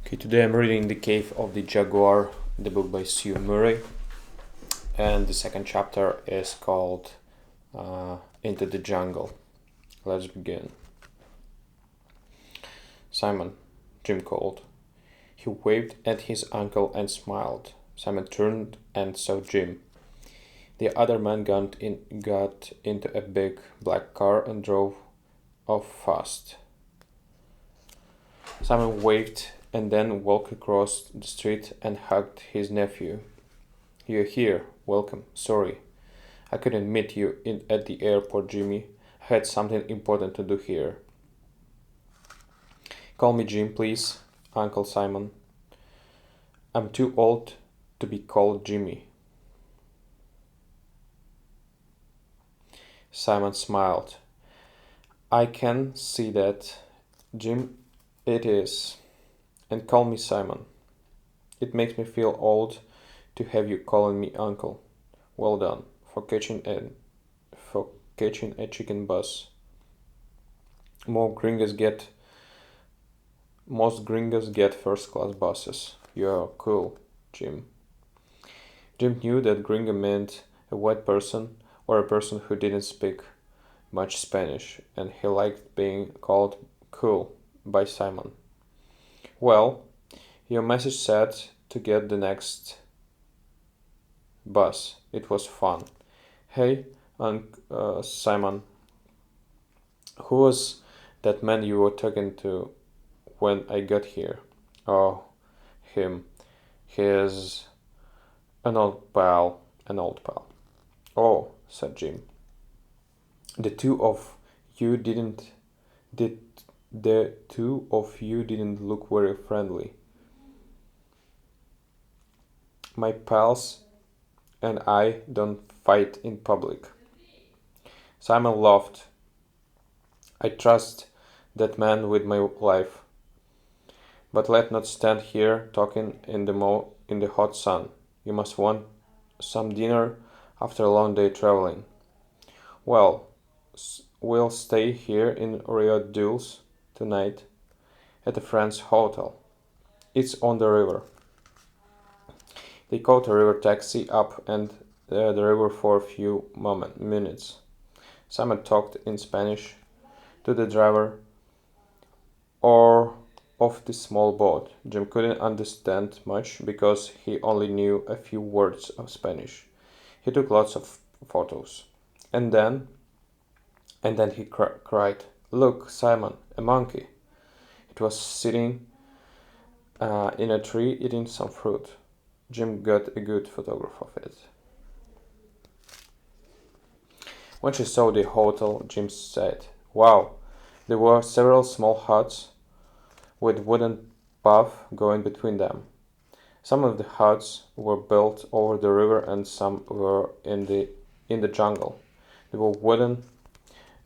Okay, today I'm reading The Cave of the Jaguar, the book by Sue Murray, and the second chapter is called Into the Jungle. Let's begin. Simon, Jim called. He waved at his uncle and smiled. Simon turned and saw Jim. The other man got into a big black car and drove off fast. Simon waved and then walked across the street and hugged his nephew. "You're here. Welcome. Sorry. I couldn't meet you at the airport, Jimmy. I had something important to do here." "Call me Jim, please, Uncle Simon." "I'm too old to be called Jimmy." Simon smiled. "I can see that. Jim, it is. And call me Simon. It makes me feel old to have you calling me uncle. Well done for catching a chicken bus. Most gringos get first class buses. You're cool, Jim." Jim knew that gringo meant a white person or a person who didn't speak much Spanish, and he liked being called cool by Simon. "Well, your message said to get the next bus. It was fun. Hey, Simon, who was that man you were talking to when I got here?" "Oh, him. He's an old pal. "Oh," said Jim. The two of you didn't did the two of you didn't look very friendly." "My pals and I don't fight in public." Simon laughed. "I trust that man with my life. But let's not stand here talking in the hot sun. You must want some dinner after a long day traveling." "Well, we'll stay here in Rio Dulce tonight at a friend's hotel. It's on the river." They caught a river taxi up and the river for a few minutes. Simon talked in Spanish to the driver or of the small boat. Jim couldn't understand much because he only knew a few words of Spanish. He took lots of photos. And then he cried, "Look, Simon, a monkey." It was sitting in a tree eating some fruit. Jim got a good photograph of it. When she saw the hotel, Jim said, "Wow." There were several small huts with wooden path going between them. Some of the huts were built over the river and some were in the jungle. They were wooden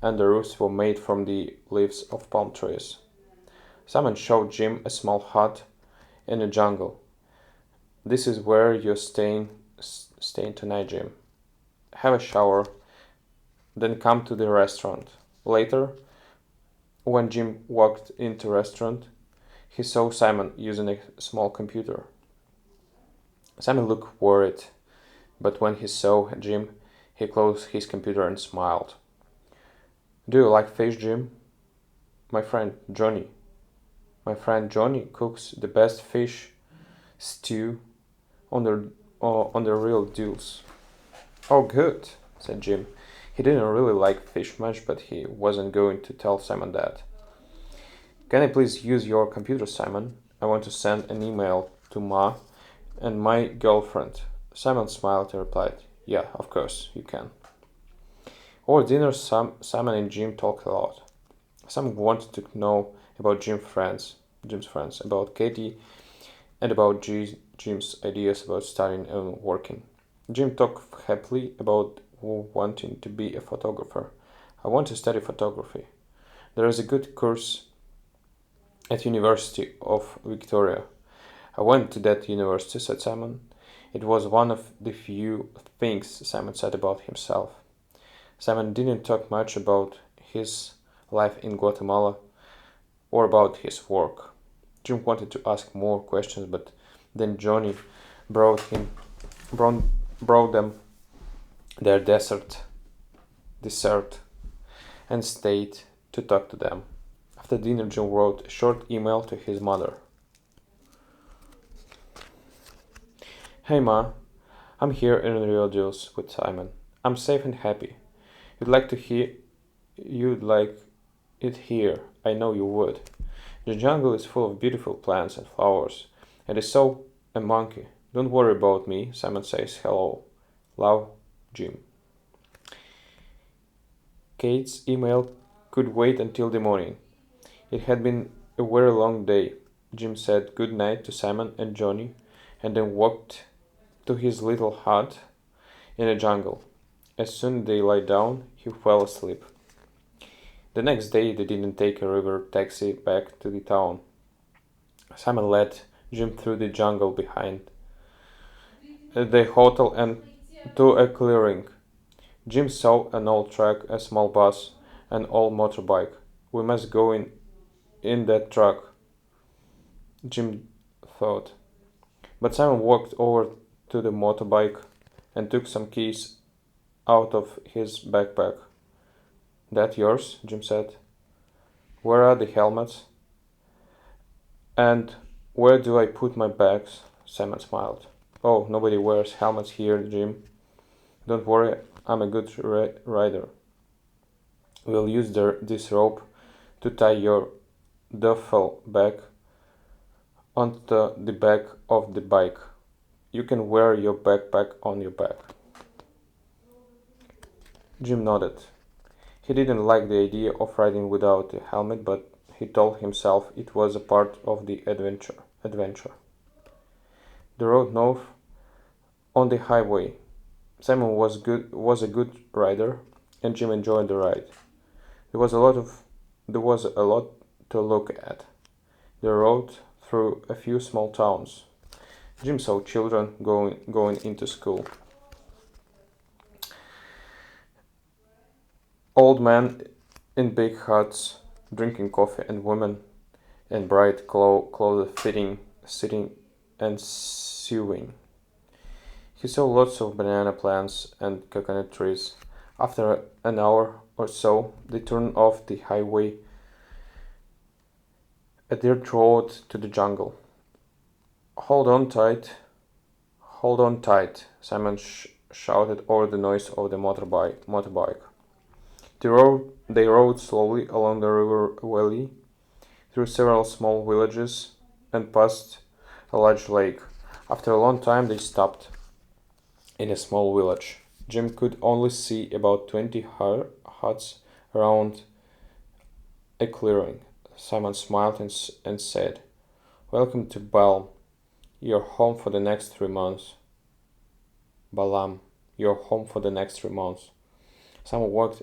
and the roofs were made from the leaves of palm trees. Simon showed Jim a small hut in the jungle. "This is where you're staying tonight, Jim. Have a shower, then come to the restaurant." Later, when Jim walked into the restaurant, he saw Simon using a small computer. Simon looked worried, but when he saw Jim, he closed his computer and smiled. "Do you like fish, Jim?" My friend Johnny cooks the best fish stew on the real Dulce." "Oh, good," said Jim. He didn't really like fish much, but he wasn't going to tell Simon that. "Can I please use your computer, Simon? I want to send an email to Ma and my girlfriend." Simon smiled and replied, "Yeah, of course, you can." Over dinner, Simon and Jim talked a lot. Simon wanted to know about Jim's friends, about Katie, and about Jim's ideas about studying and working. Jim talked happily about wanting to be a photographer. "I want to study photography. There is a good course at University of Victoria." "I went to that university," said Simon. It was one of the few things Simon said about himself. Simon didn't talk much about his life in Guatemala or about his work. Jim wanted to ask more questions, but then Johnny brought him brought, brought them their dessert and stayed to talk to them. After dinner, Jim wrote a short email to his mother. Hey Ma, I'm here in Rio Deals with Simon. I'm safe and happy. You'd like it here. I know you would. The jungle is full of beautiful plants and flowers, and I saw a monkey. Don't worry about me, Simon says hello. Love, Jim. Kate's email could wait until the morning. It had been a very long day. Jim said good night to Simon and Johnny and then walked to his little hut in the jungle. As soon as they lay down, he fell asleep. The next day, they didn't take a river taxi back to the town. Simon led Jim through the jungle behind the hotel and to a clearing. Jim saw an old truck, a small bus, an old motorbike. We must go in that truck, Jim thought. But Simon walked over to the motorbike and took some keys out of his backpack. That yours? Jim said. Where are the helmets? And where do I put my bags? Simon smiled. Oh, nobody wears helmets here, Jim. Don't worry, I'm a good rider. We'll use this rope to tie your duffel bag onto the back of the bike. You can wear your backpack on your back. Jim nodded. He didn't like the idea of riding without a helmet, but he told himself it was a part of the adventure. The road north on the highway. Simon was a good rider, and Jim enjoyed the ride. There was a lot to look at. They rode through a few small towns. Jim saw children going into school. Old men in big huts drinking coffee and women in bright clothes sitting and sewing. He saw lots of banana plants and coconut trees. After an hour or so, they turned off the highway, a dirt road to the jungle. Hold on tight, Simon shouted over the noise of the motorbike. They rode slowly along the river valley, through several small villages, and past a large lake. After a long time, they stopped in a small village. Jim could only see about 20 huts around a clearing. Simon smiled and said, Welcome to Balm. You're home for the next 3 months. Balam, you're home for the next 3 months. Simon walked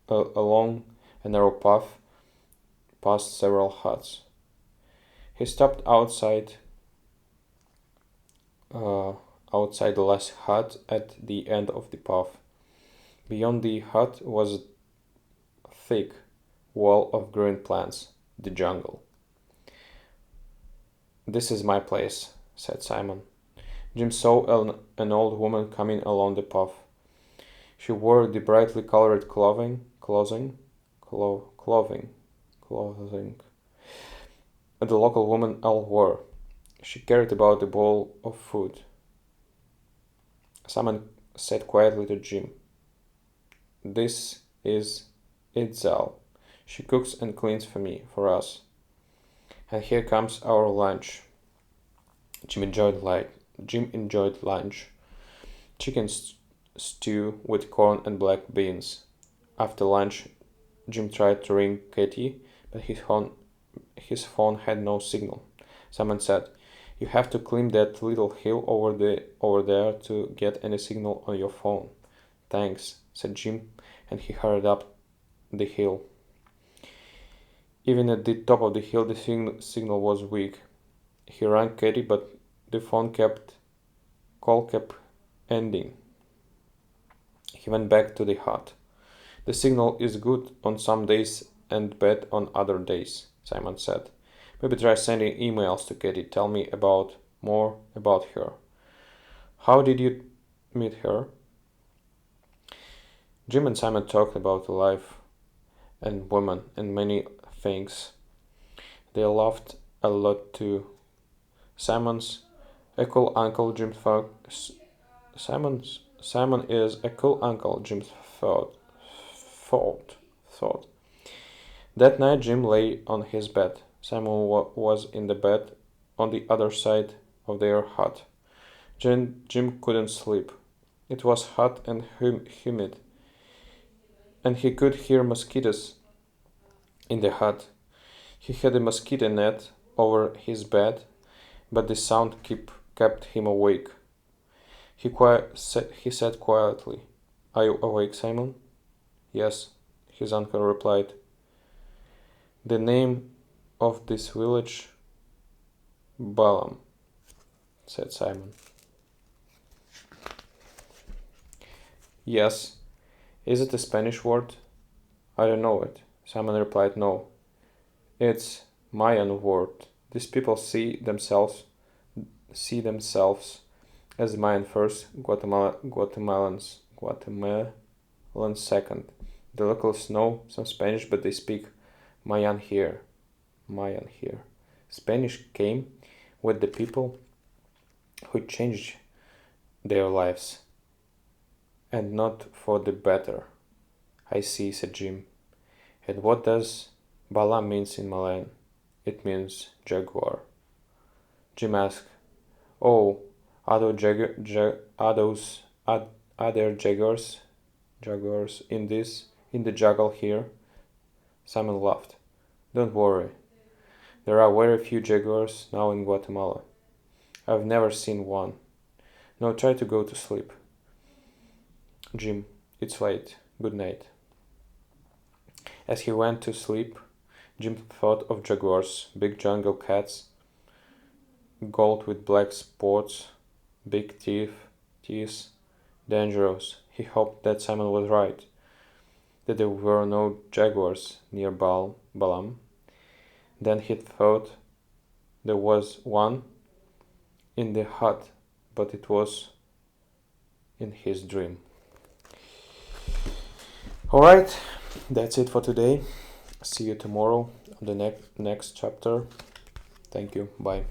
along a narrow path past several huts. He stopped outside the last hut at the end of the path. Beyond the hut was a thick wall of green plants, the jungle. This is my place, said Simon. Jim saw an old woman coming along the path. She wore the brightly colored clothing the local women all wore. She carried about a bowl of food. Simon said quietly to Jim, This is Itzal. She cooks and cleans for us. And here comes our lunch. Jim enjoyed lunch. Chicken stew with corn and black beans. After lunch, Jim tried to ring Katie, but his phone had no signal. Simon said, You have to climb that little hill over there to get any signal on your phone. Thanks, said Jim, and he hurried up the hill. Even at the top of the hill, the signal was weak. He rang Katie, but the call kept ending. He went back to the hut. The signal is good on some days and bad on other days, Simon said. Maybe try sending emails to Katie. Tell me about more about her. How did you meet her? Jim and Simon talked about life and women and many things. They laughed a lot too. Simon's a cool uncle, Jim thought. Simon is a cool uncle, Jim thought. That night, Jim lay on his bed. Simon was in the bed on the other side of their hut. Jim couldn't sleep. It was hot and humid, and he could hear mosquitoes in the hut. He had a mosquito net over his bed, but the sound kept him awake. He said quietly, "Are you awake, Simon?" "Yes," his uncle replied. "The name of this village?" "Balaam," said Simon. "Yes. Is it a Spanish word?" "I don't know it." Simon replied, "No. It's Mayan word. These people see themselves as Mayan first, Guatemalans second. The locals know some Spanish, but they speak Mayan here. Spanish came with the people who changed their lives, and not for the better." "I see," said Jim. "And what does Bala means in Malayan?" "It means jaguar." Jim asked, "Oh, are there jaguars in the jungle here?" Simon laughed. "Don't worry. There are very few jaguars now in Guatemala. I've never seen one. Now try to go to sleep." "Jim, it's late. Good night." As he went to sleep, Jim thought of jaguars, big jungle cats, gold with black spots, big teeth, dangerous. He hoped that Simon was right, that there were no jaguars near Balaam. Then he thought there was one in the hut, but it was in his dream. Alright, that's it for today. See you tomorrow on the next chapter. Thank you. Bye.